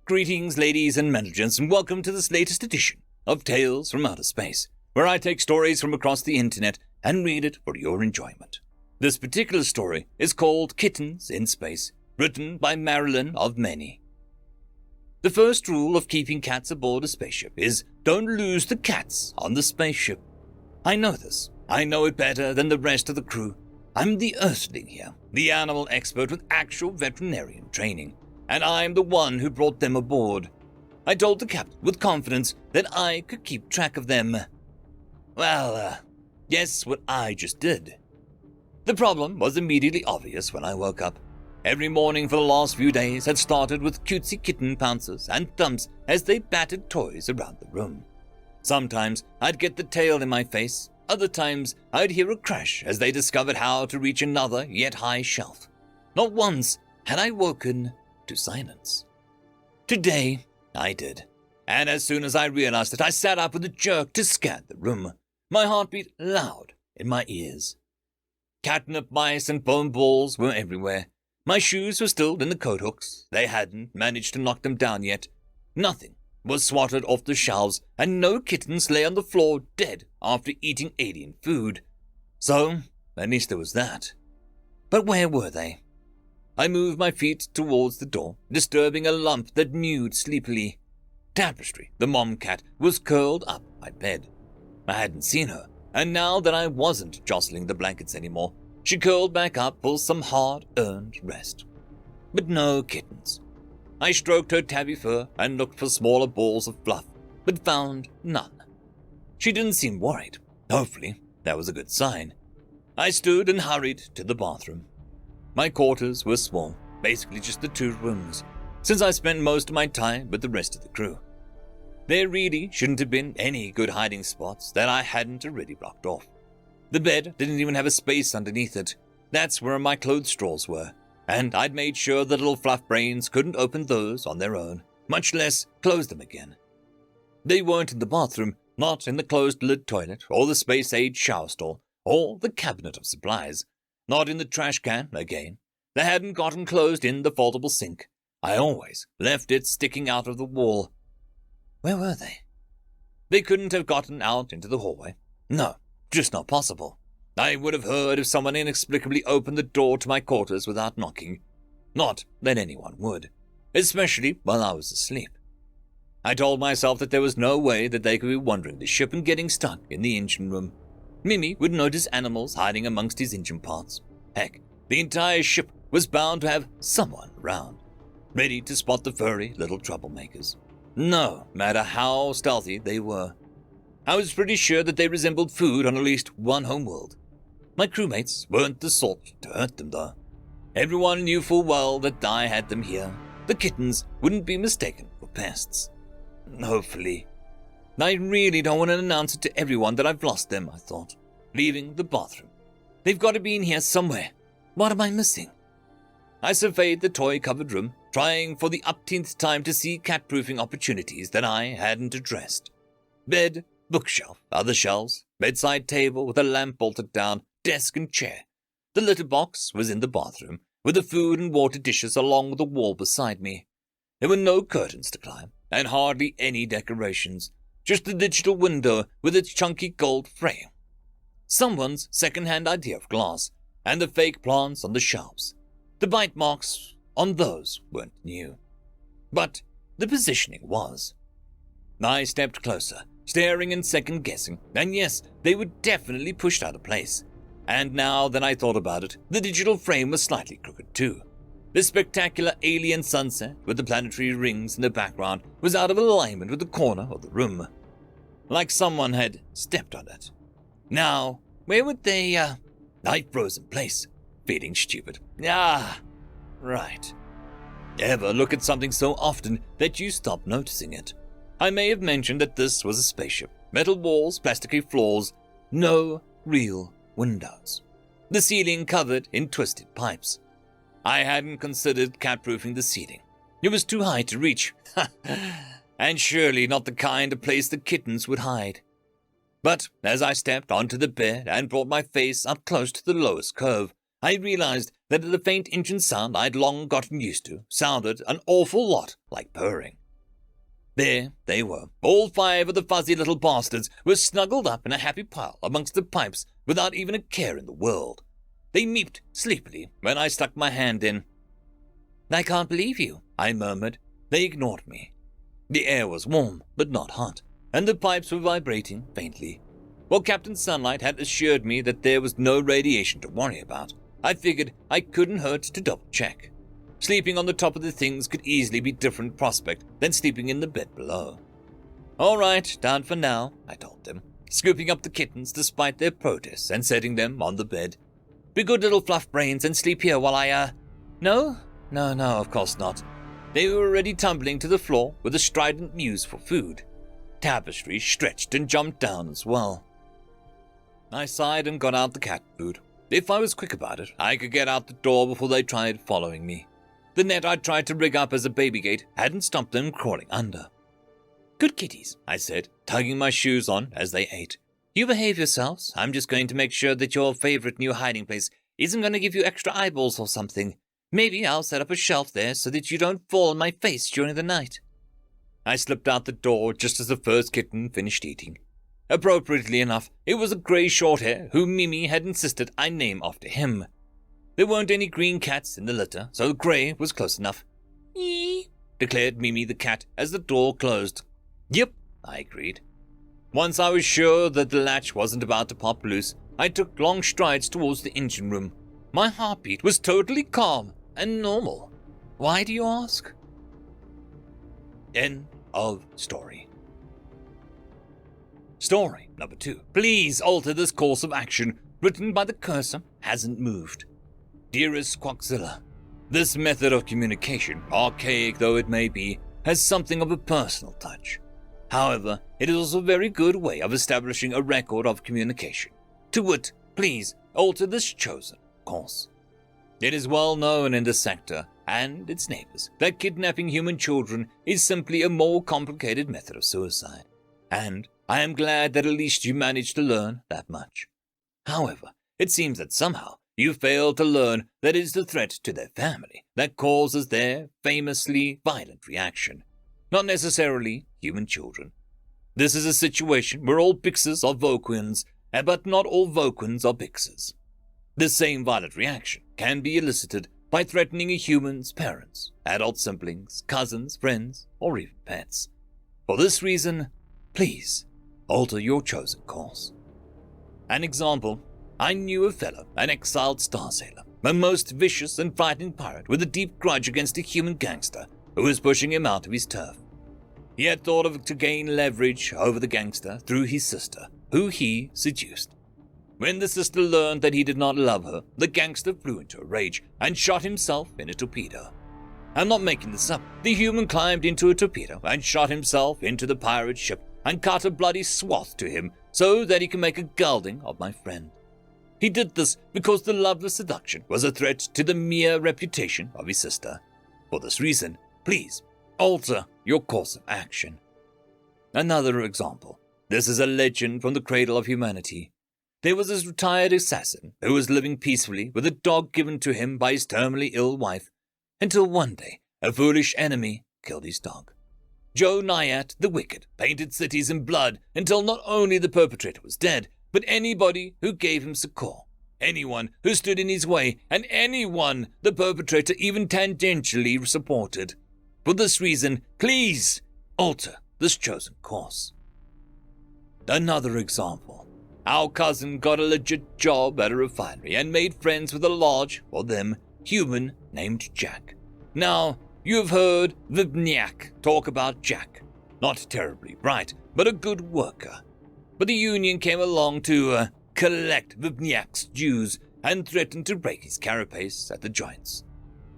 Greetings, ladies and gentlemen, and welcome to this latest edition of Tales from Outer Space, where I take stories from across the internet and read it for your enjoyment. This particular story is called Kittens in Space, written by Marilyn of Many. The first rule of keeping cats aboard a spaceship is don't lose the cats on the spaceship. I know this. I know it better than the rest of the crew. I'm the Earthling here, the animal expert with actual veterinarian training, and I'm the one who brought them aboard. I told the captain with confidence that I could keep track of them. Well, guess what I just did. The problem was immediately obvious when I woke up. Every morning for the last few days had started with cutesy kitten pounces and thumps as they batted toys around the room. Sometimes I'd get the tail in my face, other times I'd hear a crash as they discovered how to reach another yet high shelf. Not once had I woken to silence. Today, I did, and as soon as I realized it, I sat up with a jerk to scan the room, my heartbeat loud in my ears. Catnip mice and bone balls were everywhere. My shoes were still in the coat hooks. They hadn't managed to knock them down yet. Nothing was swatted off the shelves, and no kittens lay on the floor dead after eating alien food. So, at least there was that. But where were they? I moved my feet towards the door, disturbing a lump that mewed sleepily. Tapestry, the mom cat, was curled up by bed. I hadn't seen her, and now that I wasn't jostling the blankets anymore, she curled back up for some hard-earned rest. But no kittens. I stroked her tabby fur and looked for smaller balls of fluff, but found none. She didn't seem worried. Hopefully, that was a good sign. I stood and hurried to the bathroom. My quarters were small, basically just the 2 rooms, since I spent most of my time with the rest of the crew. There really shouldn't have been any good hiding spots that I hadn't already blocked off. The bed didn't even have a space underneath it. That's where my clothes drawers were, and I'd made sure the little fluff brains couldn't open those on their own, much less close them again. They weren't in the bathroom, not in the closed-lid toilet, or the space-age shower stall, or the cabinet of supplies. Not in the trash can, again. They hadn't gotten closed in the foldable sink. I always left it sticking out of the wall. Where were they? They couldn't have gotten out into the hallway. No, just not possible. I would have heard if someone inexplicably opened the door to my quarters without knocking. Not that anyone would, especially while I was asleep. I told myself that there was no way that they could be wandering the ship and getting stuck in the engine room. Mimi would notice animals hiding amongst his engine parts. Heck, the entire ship was bound to have someone around, ready to spot the furry little troublemakers, no matter how stealthy they were. I was pretty sure that they resembled food on at least one homeworld. My crewmates weren't the sort to hurt them, though. Everyone knew full well that I had them here. The kittens wouldn't be mistaken for pests. Hopefully. I really don't want to announce it to everyone that I've lost them, I thought, leaving the bathroom. They've got to be in here somewhere. What am I missing? I surveyed the toy-covered room, trying for the upteenth time to see cat-proofing opportunities that I hadn't addressed. Bed, bookshelf, other shelves, bedside table with a lamp bolted down, desk and chair. The litter box was in the bathroom, with the food and water dishes along the wall beside me. There were no curtains to climb, and hardly any decorations. Just the digital window with its chunky gold frame. Someone's second-hand idea of glass, and the fake plants on the shelves. The bite marks on those weren't new. But the positioning was. I stepped closer, staring and second-guessing, and yes, they were definitely pushed out of place. And now that I thought about it, the digital frame was slightly crooked too. The spectacular alien sunset with the planetary rings in the background was out of alignment with the corner of the room, like someone had stepped on it. Now, where would they, I froze in place, feeling stupid. Right. Ever look at something so often that you stop noticing it? I may have mentioned that this was a spaceship. Metal walls, plasticky floors, no real windows. The ceiling covered in twisted pipes. I hadn't considered cat-proofing the ceiling. It was too high to reach, and surely not the kind of place the kittens would hide. But as I stepped onto the bed and brought my face up close to the lowest curve, I realized that the faint engine sound I'd long gotten used to sounded an awful lot like purring. There they were. All 5 of the fuzzy little bastards were snuggled up in a happy pile amongst the pipes without even a care in the world. They meeped sleepily when I stuck my hand in. "I can't believe you," I murmured. They ignored me. The air was warm, but not hot, and the pipes were vibrating faintly. While Captain Sunlight had assured me that there was no radiation to worry about, I figured I couldn't hurt to double-check. Sleeping on the top of the things could easily be a different prospect than sleeping in the bed below. "All right, down for now," I told them, scooping up the kittens despite their protests and setting them on the bed. "Be good little fluff brains and sleep here while I, No, of course not." They were already tumbling to the floor with a strident mews for food. Tapestry stretched and jumped down as well. I sighed and got out the cat food. If I was quick about it, I could get out the door before they tried following me. The net I tried to rig up as a baby gate hadn't stopped them crawling under. "Good kitties," I said, tugging my shoes on as they ate. "You behave yourselves. I'm just going to make sure that your favorite new hiding place isn't going to give you extra eyeballs or something. Maybe I'll set up a shelf there so that you don't fall on my face during the night." I slipped out the door just as the first kitten finished eating. Appropriately enough, it was a grey shorthair who Mimi had insisted I name after him. There weren't any green cats in the litter, so grey was close enough. "Yee," declared Mimi the cat as the door closed. "Yep," I agreed. Once I was sure that the latch wasn't about to pop loose, I took long strides towards the engine room. My heartbeat was totally calm and normal. Why do you ask? End of story. Story number 2. Please alter this course of action. Written by the cursor hasn't moved. Dearest Quackzilla, this method of communication, archaic though it may be, has something of a personal touch. However, it is also a very good way of establishing a record of communication. To wit, please alter this chosen course. It is well known in the sector and its neighbors that kidnapping human children is simply a more complicated method of suicide, and I am glad that at least you managed to learn that much. However, it seems that somehow you failed to learn that it is the threat to their family that causes their famously violent reaction, not necessarily human children. This is a situation where all Bixes are Voquins, but not all Voquins are Bixes. The same violent reaction can be elicited by threatening a human's parents, adult siblings, cousins, friends, or even pets. For this reason, please alter your chosen course. An example, I knew a fellow, an exiled star sailor, a most vicious and frightening pirate with a deep grudge against a human gangster who was pushing him out of his turf. He had thought of to gain leverage over the gangster through his sister, who he seduced. When the sister learned that he did not love her, the gangster flew into a rage and shot himself in a torpedo. I'm not making this up. The human climbed into a torpedo and shot himself into the pirate ship and cut a bloody swath to him so that he could make a gelding of my friend. He did this because the loveless seduction was a threat to the mere reputation of his sister. For this reason, please alter your course of action. Another example. This is a legend from the cradle of humanity. There was this retired assassin who was living peacefully with a dog given to him by his terminally ill wife, until one day a foolish enemy killed his dog. Joe Nyat, the Wicked, painted cities in blood until not only the perpetrator was dead, but anybody who gave him succor, anyone who stood in his way, and anyone the perpetrator even tangentially supported. For this reason, please alter this chosen course. Another example. Our cousin got a legit job at a refinery and made friends with a large, or them, human named Jack. Now, you've heard Vibniak talk about Jack. Not terribly bright, but a good worker. But the Union came along to collect Vibniak's dues and threatened to break his carapace at the joints.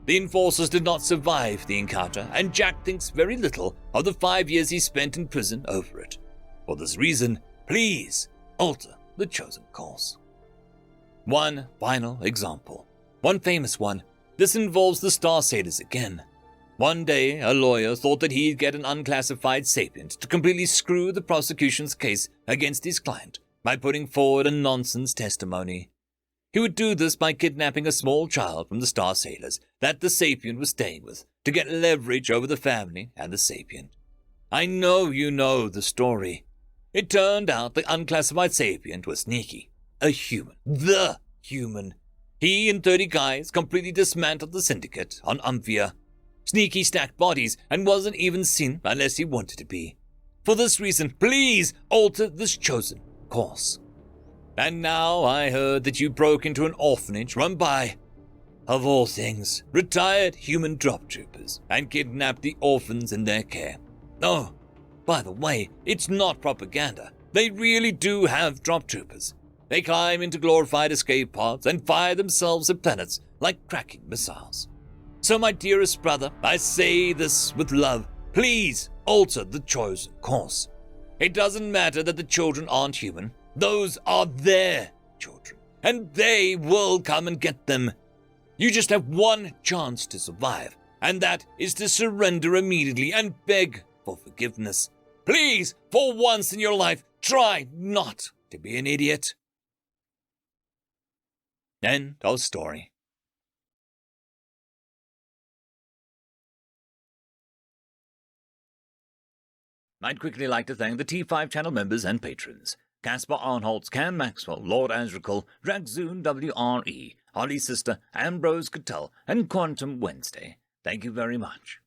The enforcers did not survive the encounter, and Jack thinks very little of the 5 years he spent in prison over it. For this reason, please alter the chosen course. One final example. One famous one. This involves the Star Sailors again. One day, a lawyer thought that he'd get an unclassified sapient to completely screw the prosecution's case against his client by putting forward a nonsense testimony. He would do this by kidnapping a small child from the Star Sailors that the sapient was staying with to get leverage over the family and the sapient. I know you know the story. It turned out the unclassified sapient was sneaky. A human. The human. He and 30 guys completely dismantled the syndicate on Umphia. Sneaky stacked bodies and wasn't even seen unless he wanted to be. For this reason, please alter this chosen course. And now I heard that you broke into an orphanage run by, of all things, retired human drop troopers and kidnapped the orphans in their care. Oh, by the way, it's not propaganda. They really do have drop troopers. They climb into glorified escape pods and fire themselves at planets like cracking missiles. So my dearest brother, I say this with love. Please alter the chosen course. It doesn't matter that the children aren't human. Those are their children, and they will come and get them. You just have one chance to survive, and that is to surrender immediately and beg for forgiveness. Please, for once in your life, try not to be an idiot. End of story. I'd quickly like to thank the T5 channel members and patrons. Caspar Arnholtz, Cam Maxwell, Lord Azrakal, Dragzoon WRE, Holly Sister, Ambrose Cattell, and Quantum Wednesday. Thank you very much.